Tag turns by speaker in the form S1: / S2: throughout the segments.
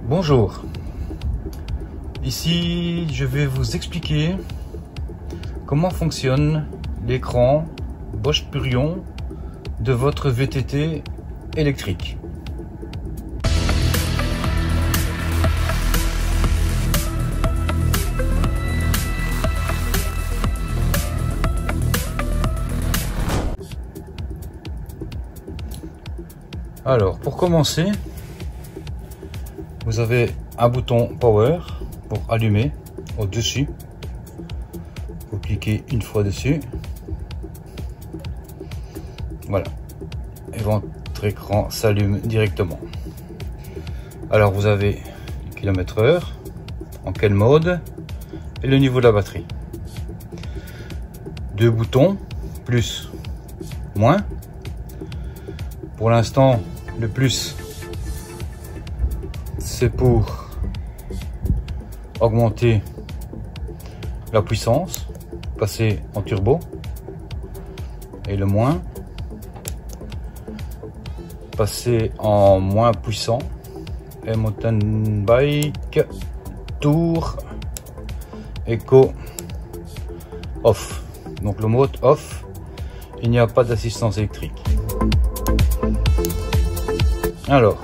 S1: Bonjour, ici je vais vous expliquer comment fonctionne l'écran Bosch Purion de votre VTT électrique. Alors, pour commencer, vous avez un bouton Power pour allumer au-dessus. Vous cliquez une fois dessus. Voilà. Et votre écran s'allume directement. Alors, vous avez le kilomètre-heure, en quel mode, et le niveau de la batterie. Deux boutons, plus, moins. Pour l'instant, le plus, c'est pour augmenter la puissance, passer en turbo, et le moins, passer en moins puissant, et mountain bike, tour, éco, off. Donc le mode off, il n'y a pas d'assistance électrique. Alors,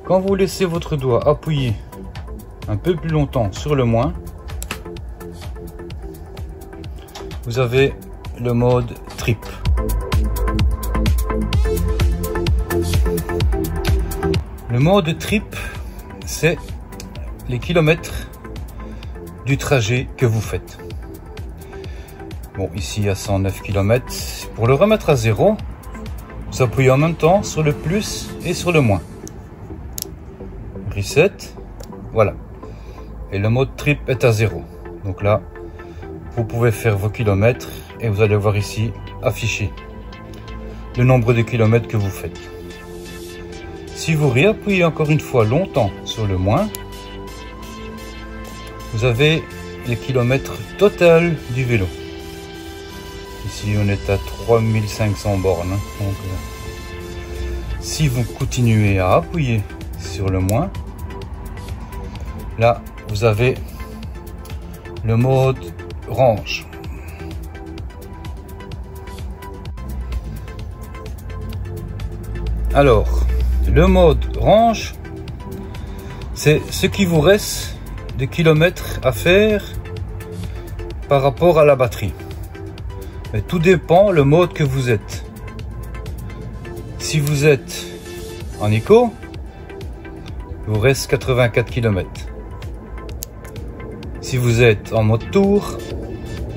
S1: quand vous laissez votre doigt appuyer un peu plus longtemps sur le moins, vous avez le mode trip. Le mode trip, c'est les kilomètres du trajet que vous faites. Bon, ici à 109 km. Pour le remettre à zéro, vous appuyez en même temps sur le plus et sur le moins. Reset, voilà. Et le mode trip est à 0. Donc là, vous pouvez faire vos kilomètres et vous allez voir ici affiché le nombre de kilomètres que vous faites. Si vous réappuyez encore une fois longtemps sur le moins, vous avez les kilomètres total du vélo. Ici on est à 3500 bornes. Donc, si vous continuez à appuyer sur le moins, là vous avez le mode range. Alors le mode range, c'est ce qui vous reste de kilomètres à faire par rapport à la batterie. Mais tout dépend le mode que vous êtes. Si vous êtes en éco, il vous reste 84 km. Si vous êtes en mode tour,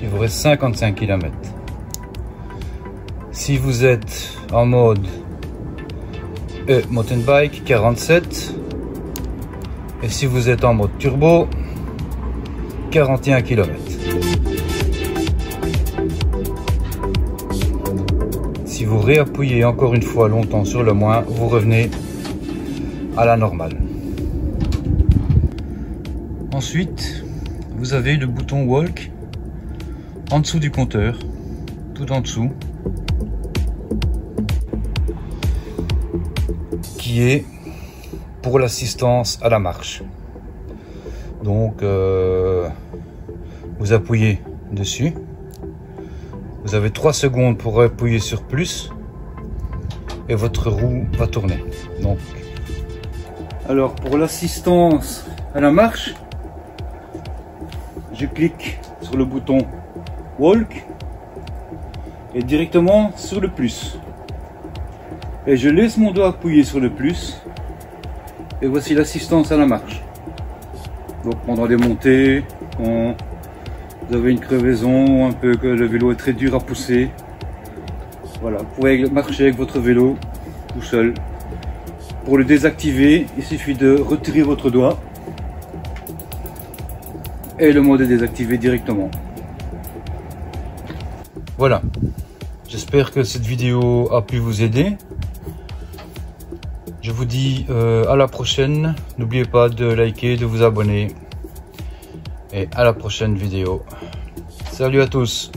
S1: il vous reste 55 km. Si vous êtes en mode mountain bike, 47. Et si vous êtes en mode turbo, 41 km. Si vous réappuyez encore une fois longtemps sur le moins, vous revenez à la normale. Ensuite, vous avez le bouton walk en dessous du compteur, tout en dessous, qui est pour l'assistance à la marche. Donc, vous appuyez dessus. Vous avez 3 secondes pour appuyer sur plus et votre roue va tourner. Donc, alors pour l'assistance à la marche, je clique sur le bouton walk et directement sur le plus. Et je laisse mon doigt appuyer sur le plus et voici l'assistance à la marche. Donc pendant des montées, quand vous avez une crevaison, un peu que le vélo est très dur à pousser, voilà, vous pouvez marcher avec votre vélo tout seul. Pour le désactiver, il suffit de retirer votre doigt et le mode est désactivé directement. Voilà, j'espère que cette vidéo a pu vous aider. Je vous dis à la prochaine. N'oubliez pas de liker, de vous abonner. Et à la prochaine vidéo. Salut à tous.